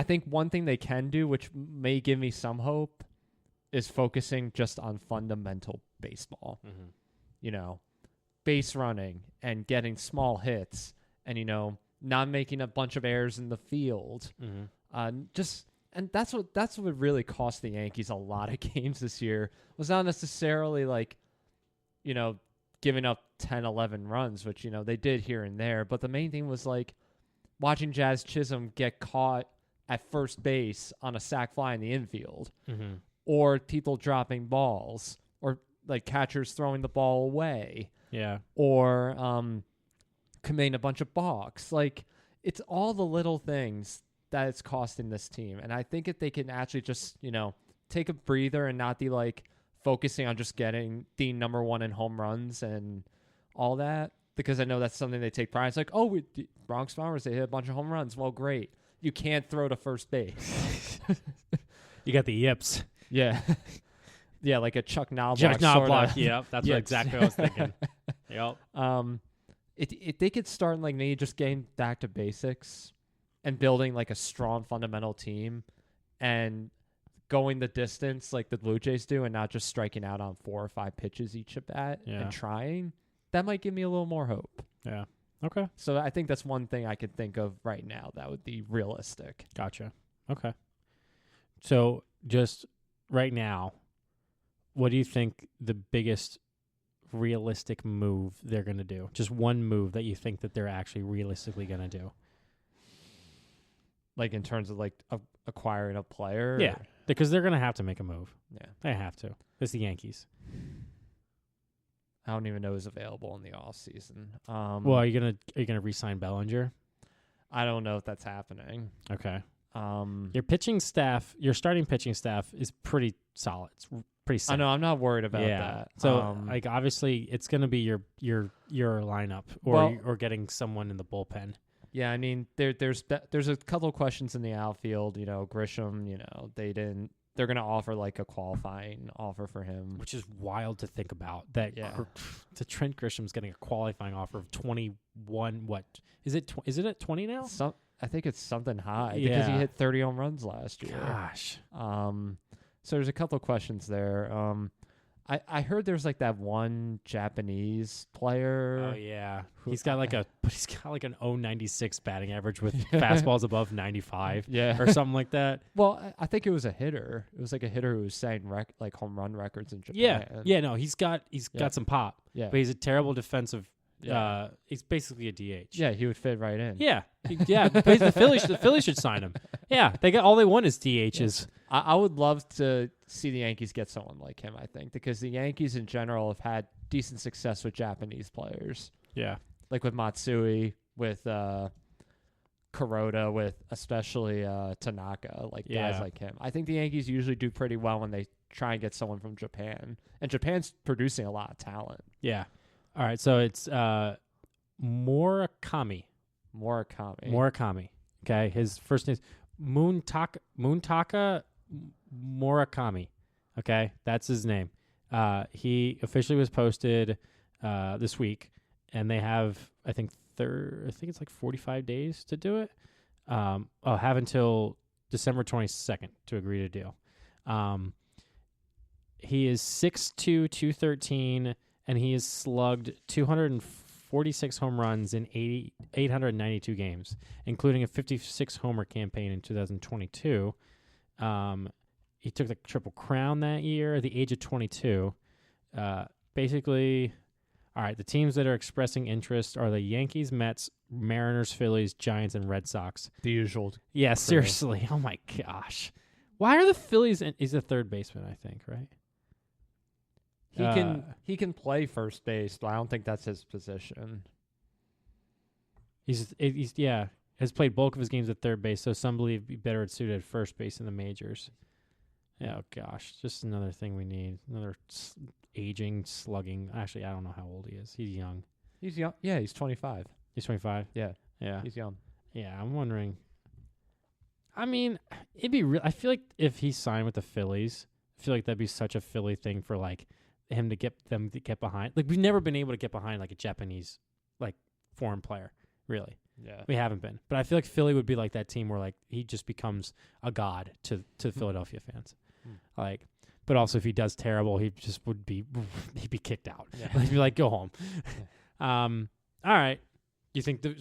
think one thing they can do, which may give me some hope, is focusing just on fundamental baseball. Mm-hmm. Base running and getting small hits and, not making a bunch of errors in the field. Mm-hmm. And that's what really cost the Yankees a lot of games this year. Was not necessarily giving up 10, 11 runs, which, they did here and there. But the main thing was watching Jazz Chisholm get caught at first base on a sac fly in the infield, mm-hmm. or people dropping balls, or catchers throwing the ball away. Yeah. Or committing a bunch of balks. It's all the little things that it's costing this team. And I think if they can actually just, take a breather and not be focusing on just getting the number one in home runs and all that, because I know that's something they take pride. It's Bronx Bombers, they hit a bunch of home runs. Well, great. You can't throw to first base. You got the yips. Yeah. Yeah, like a Chuck Knobloch. Chuck Knobloch, sorta. yep. That's Yeah. exactly what I was thinking. Yep. If they could start like maybe just getting back to basics and building like a strong fundamental team and going the distance like the Blue Jays do and not just striking out on 4 or 5 pitches each at bat and trying, that might give me a little more hope. Yeah. Okay. So I think that's one thing I could think of right now that would be realistic. Gotcha. Okay. So just right now, what do you think the biggest realistic move they're going to do? Just one move that you think that they're actually realistically going to do. Like in terms of like acquiring a player? Yeah, because they're going to have to make a move. Yeah. They have to. It's the Yankees. I don't even know who's available in the offseason. Well, are you gonna re-sign Bellinger? I don't know if that's happening. Okay. Your starting pitching staff is pretty solid. It's pretty set. I know. I'm not worried about that. So, like, obviously, it's going to be your lineup, or getting someone in the bullpen. Yeah, I mean, there's a couple of questions in the outfield. You know, Grisham. You know, they're going to offer like a qualifying offer for him, which is wild to think about. That the Trent Grisham's getting a qualifying offer of 21. What is it? Is it at 20 now? I think it's something high because he hit 30 home runs last year. Gosh. So there's a couple of questions there. I heard there's like that one Japanese player. Oh yeah, he's got like an 0.96 batting average with fastballs above 95. Yeah, or something like that. Well, I think it was a hitter. It was like a hitter who was setting like home run records in Japan. Yeah. No, he's got some pop. Yeah, but he's a terrible defensive. He's basically a DH. Yeah, he would fit right in. Yeah. The Phillies should sign him. Yeah, all they want is DHs. Yeah. I would love to see the Yankees get someone like him, I think, because the Yankees in general have had decent success with Japanese players. Yeah. Like with Matsui, with Kuroda, with especially Tanaka, like guys like him. I think the Yankees usually do pretty well when they try and get someone from Japan. And Japan's producing a lot of talent. Yeah. All right, so it's Murakami. Okay, his first name is Muntaka Murakami. Okay, that's his name. He officially was posted this week, and they have I think it's like 45 days to do it. Have until December 22nd to agree to deal. He is 6'2", 213. And he has slugged 246 home runs in 892 games, including a 56 homer campaign in 2022. He took the Triple Crown that year at the age of 22. Basically, all right, the teams that are expressing interest are the Yankees, Mets, Mariners, Phillies, Giants, and Red Sox. The usual. Yeah, seriously. Oh, my gosh. Why are the Phillies he's a third baseman, I think, right? He can play first base, but I don't think that's his position. He's has played bulk of his games at third base, so some believe he'd be better suited at first base in the majors. Oh gosh, just another thing we need. Another aging, slugging. Actually, I don't know how old he is. He's young. He's young. Yeah, he's 25. He's 25. Yeah, he's young. Yeah, I'm wondering. I mean, it'd be real. I feel like if he signed with the Phillies, I feel like that'd be such a Philly thing for like him to get them to get behind. Like we've never been able to get behind like a Japanese like foreign player, really. Yeah. We haven't been. But I feel like Philly would be like that team where like he just becomes a god to Philadelphia fans. Like but also if he does terrible, he just he'd be kicked out. Yeah. He'd be like go home. Yeah. All right. Do you think the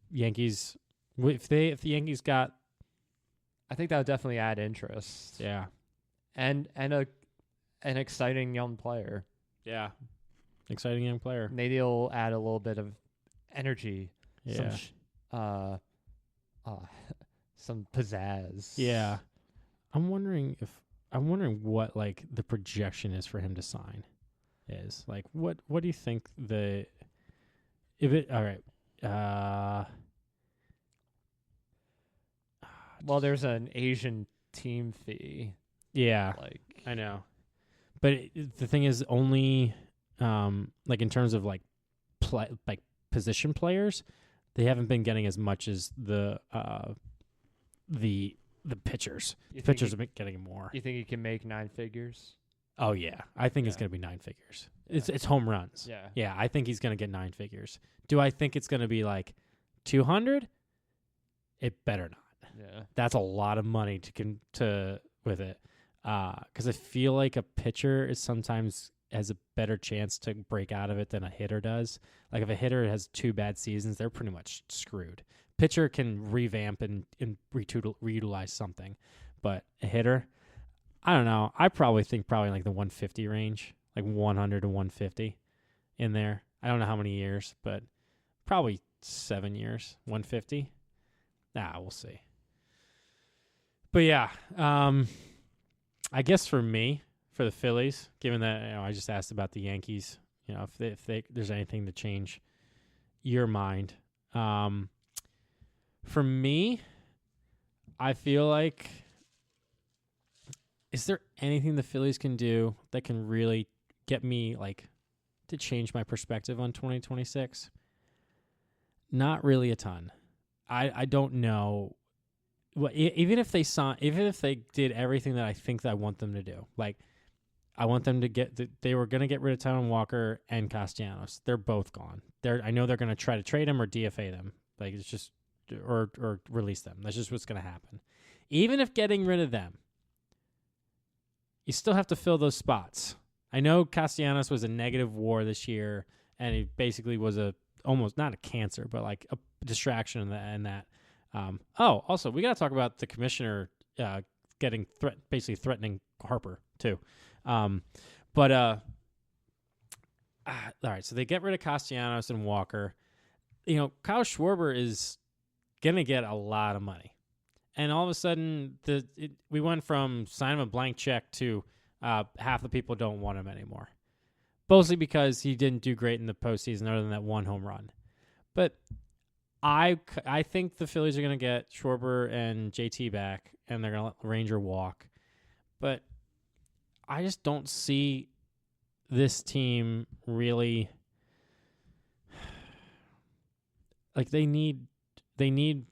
Yankees if the Yankees got I think that would definitely add interest. Yeah. And an exciting young player. Yeah. Exciting young player. Maybe it'll add a little bit of energy. Yeah. Some pizzazz. Yeah. I'm wondering what like the projection is for him to sign is. Like what do you think all right. Well, there's an Asian team fee. Yeah. Like I know. But the thing is, only like in terms of like position players, They haven't been getting as much as the pitchers. The pitchers have been getting more. You think he can make 9 figures? Oh yeah, I think it's going to be 9 figures. It's home runs. Yeah. I think he's going to get 9 figures. Do I think it's going to be like 200? It better not. Yeah, That's a lot of money to with it. Because I feel like a pitcher is sometimes has a better chance to break out of it than a hitter does. Like if a hitter has 2 bad seasons, they're pretty much screwed. Pitcher can revamp and reutilize something, but a hitter, I don't know. I probably think like the 150 range, like 100 to 150 in there. I don't know how many years, but probably 7 years, 150. We'll see. But yeah, I guess for me, for the Phillies, given that I just asked about the Yankees, if there's anything to change your mind. For me, I feel like, is there anything the Phillies can do that can really get me to change my perspective on 2026? Not really a ton. I don't know. Well, even if they did everything that I think that I want them to do, I want them to they were going to get rid of Taijuan Walker and Castellanos. They're both gone. I know they're going to try to trade them or DFA them. It's just or release them. That's just what's going to happen. Even if getting rid of them, you still have to fill those spots. I know Castellanos was a negative WAR this year, and he basically was almost not a cancer, but like a distraction in that. Also, we got to talk about the commissioner basically threatening Harper too. All right, so they get rid of Castellanos and Walker. Kyle Schwarber is going to get a lot of money. And all of a sudden, we went from sign him a blank check to half the people don't want him anymore. Mostly because he didn't do great in the postseason other than that 1 home run. But I think the Phillies are going to get Schwarber and JT back, and they're going to let Ranger walk. But I just don't see this team really they need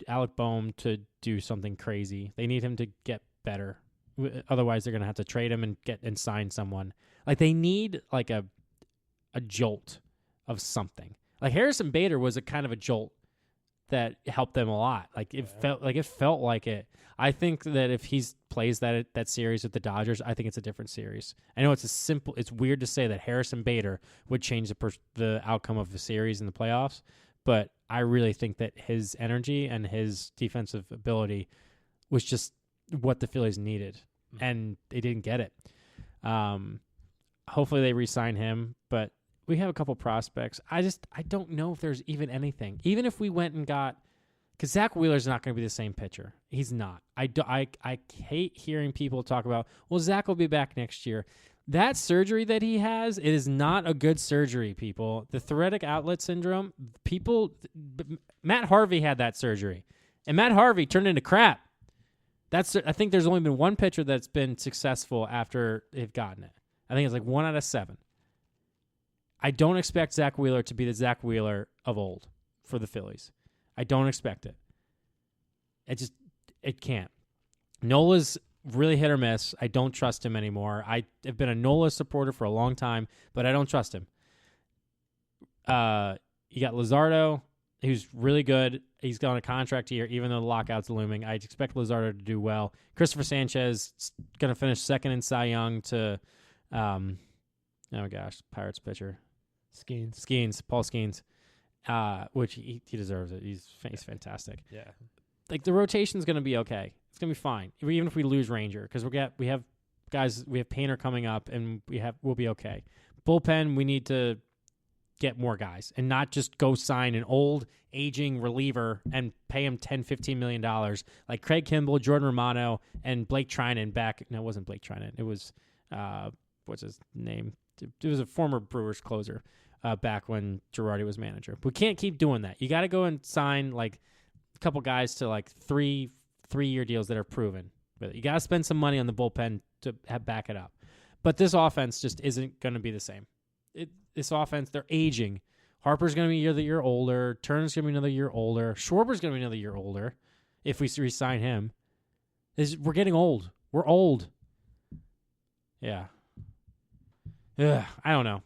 Alec Boehm to do something crazy. They need him to get better. Otherwise, they're going to have to trade him and sign someone. They need a jolt of something. Harrison Bader was a kind of a jolt that helped them a lot. It felt like it. I think that if he plays that series with the Dodgers, I think it's a different series. I know it's weird to say that Harrison Bader would change the outcome of the series in the playoffs, but I really think that his energy and his defensive ability was just what the Phillies needed, and they didn't get it. Hopefully they re-sign him, but we have a couple prospects. I don't know if there's even anything. Even if we went and got, because Zach Wheeler's not going to be the same pitcher. He's not. I hate hearing people talk about, well, Zach will be back next year. That surgery that he has, it is not a good surgery, people. The thoracic outlet syndrome, Matt Harvey had that surgery, and Matt Harvey turned into crap. I think there's only been one pitcher that's been successful after they've gotten it. I think it's 1 out of 7. I don't expect Zach Wheeler to be the Zach Wheeler of old for the Phillies. I don't expect it. It can't. Nola's really hit or miss. I don't trust him anymore. I have been a Nola supporter for a long time, but I don't trust him. You got Luzardo, who's really good. He's got a contract year, even though the lockout's looming. I expect Luzardo to do well. Christopher Sanchez is going to finish second in Cy Young to, Pirates pitcher. Paul Skeens, which he deserves it. He's fantastic. Yeah. The rotation's going to be okay. It's going to be fine, even if we lose Ranger, because we have guys. We have Painter coming up, and we'll be okay. Bullpen, we need to get more guys and not just go sign an old, aging reliever and pay him $10, $15 million like Craig Kimbrell, Jordan Romano, and Blake Trinan back. No, it wasn't Blake Trinan. It was what's his name? It was a former Brewers closer back when Girardi was manager. We can't keep doing that. You got to go and sign a couple guys to 3-year deals that are proven. But you got to spend some money on the bullpen to back it up. But this offense just isn't going to be the same. This offense, they're aging Harper's going to be another year older. Turner's going to be another year older. Schwarber's going to be another year older if we re-sign him. We're getting old. We're old. Yeah. Ugh, I don't know.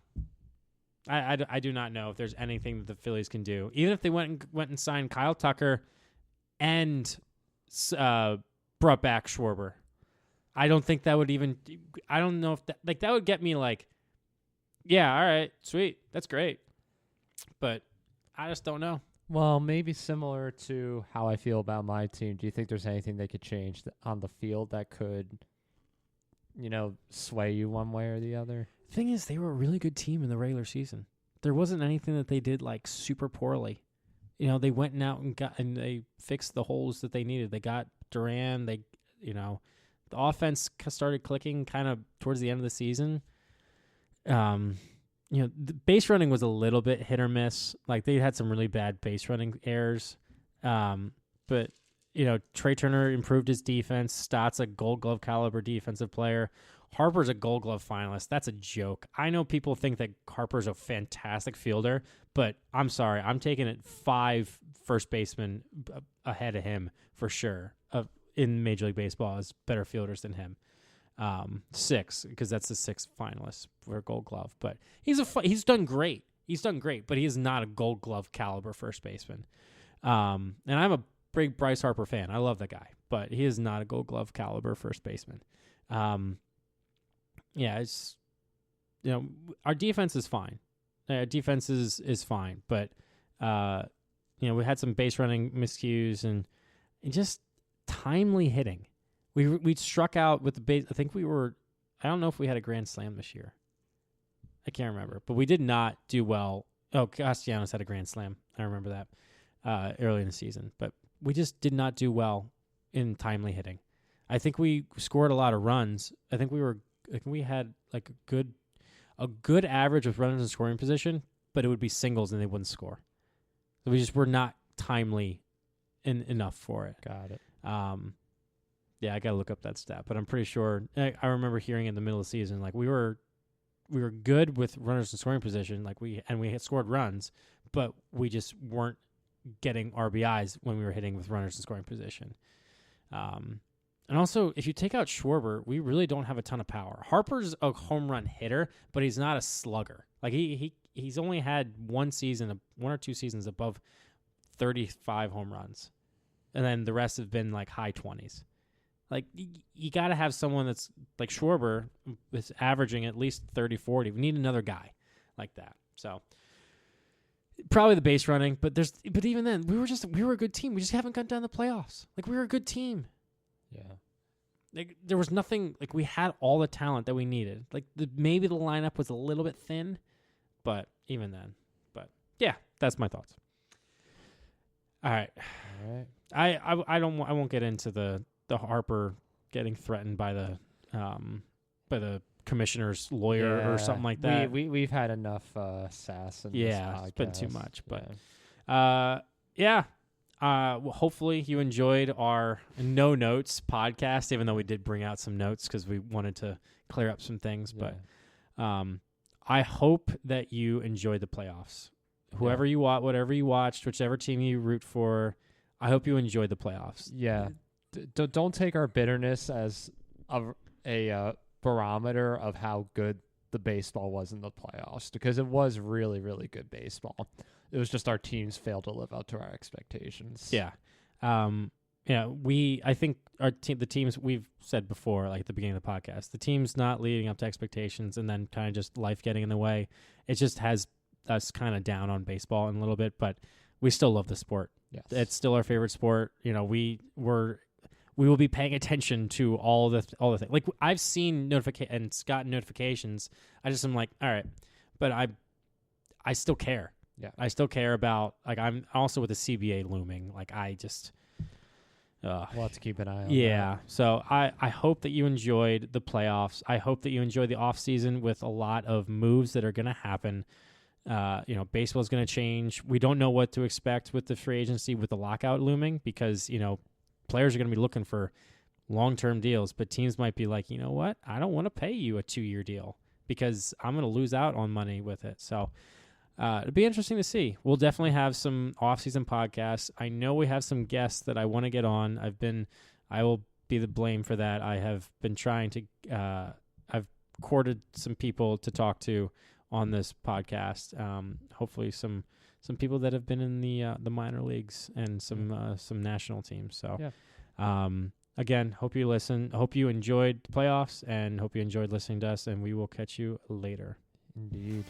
I do not know if there's anything that the Phillies can do. Even if they went and signed Kyle Tucker and brought back Schwarber, I don't think that would even. I don't know if that would get me like, yeah, all right, sweet, that's great, but I just don't know. Well, maybe similar to how I feel about my team. Do you think there's anything they could change on the field that could, sway you one way or the other? Thing is, they were a really good team in the regular season. There wasn't anything that they did like super poorly. They went out and they fixed the holes that they needed. They got Duran. The offense started clicking kind of towards the end of the season. The base running was a little bit hit or miss. Like they had some really bad base running errors. But Trey Turner improved his defense. Stott's a Gold Glove caliber defensive player. Harper's a Gold Glove finalist. That's a joke. I know people think that Harper's a fantastic fielder, but I'm sorry. I'm taking it 5 first basemen ahead of him for sure. In Major League Baseball as better fielders than him. 6, because that's the 6th finalist for Gold Glove. But he's done great. He's done great, but he is not a Gold Glove caliber first baseman. And I'm a big Bryce Harper fan. I love the guy, but he is not a Gold Glove caliber first baseman. It's our defense is fine. Our defense is fine, but we had some base running miscues and just timely hitting. We struck out with the base. I don't know if we had a grand slam this year. I can't remember, but we did not do well. Oh, Castellanos had a grand slam. I remember that early in the season, but we just did not do well in timely hitting. I think we scored a lot of runs. I think we had like a good average with runners in scoring position, but it would be singles and they wouldn't score. So we just were not timely enough for it. Got it. I got to look up that stat, but I'm pretty sure I remember hearing in the middle of the season, like we were good with runners in scoring position, like we had scored runs, but we just weren't getting RBIs when we were hitting with runners in scoring position. And also, if you take out Schwarber, we really don't have a ton of power. Harper's a home run hitter, but he's not a slugger. Like he's only had one or two seasons above 35 home runs, and then the rest have been like high 20s. Like, you got to have someone that's like Schwarber is averaging at least 30, 40. We need another guy like that. So, probably the base running, but even then, we were a good team. We just haven't gotten down the playoffs. Like, we were a good team. Yeah. Like, there was nothing, like, we had all the talent that we needed. Like, maybe the lineup was a little bit thin, but even then. But, yeah, that's my thoughts. All right. I won't get into the Harper getting threatened by the commissioner's lawyer or something like that. We've had enough sass in this podcast. It's been too much. But hopefully you enjoyed our No Notes podcast, even though we did bring out some notes because we wanted to clear up some things. Yeah. But I hope that you enjoyed the playoffs. Whoever you watch, whatever you watched, whichever team you root for, I hope you enjoyed the playoffs. Yeah. Don't take our bitterness as a barometer of how good the baseball was in the playoffs, because it was really, really good baseball. It was just our teams failed to live up to our expectations. Yeah. I think the teams we've said before, like at the beginning of the podcast, the team's not leading up to expectations and then kind of just life getting in the way. It just has us kind of down on baseball in a little bit, but we still love the sport. Yes. It's still our favorite sport. We will be paying attention to all the things. Like, I've seen and gotten notifications. I just am like, all right, but I still care. Yeah, I still care about, like, I'm also with the CBA looming. Like, I just we'll have to keep an eye on. Yeah, so I hope that you enjoyed the playoffs. I hope that you enjoyed the off season with a lot of moves that are going to happen. Baseball is going to change. We don't know what to expect with the free agency with the lockout looming because players are going to be looking for long-term deals, but teams might be like, you know what? I don't want to pay you a 2-year deal because I'm going to lose out on money with it. So it'll be interesting to see. We'll definitely have some off-season podcasts. I know we have some guests that I want to get on. I will be the blame for that. I have been trying to, I've courted some people to talk to on this podcast. Hopefully some people that have been in the minor leagues and some national teams. So, again, hope you listen. Hope you enjoyed the playoffs and hope you enjoyed listening to us, and we will catch you later. Indeed.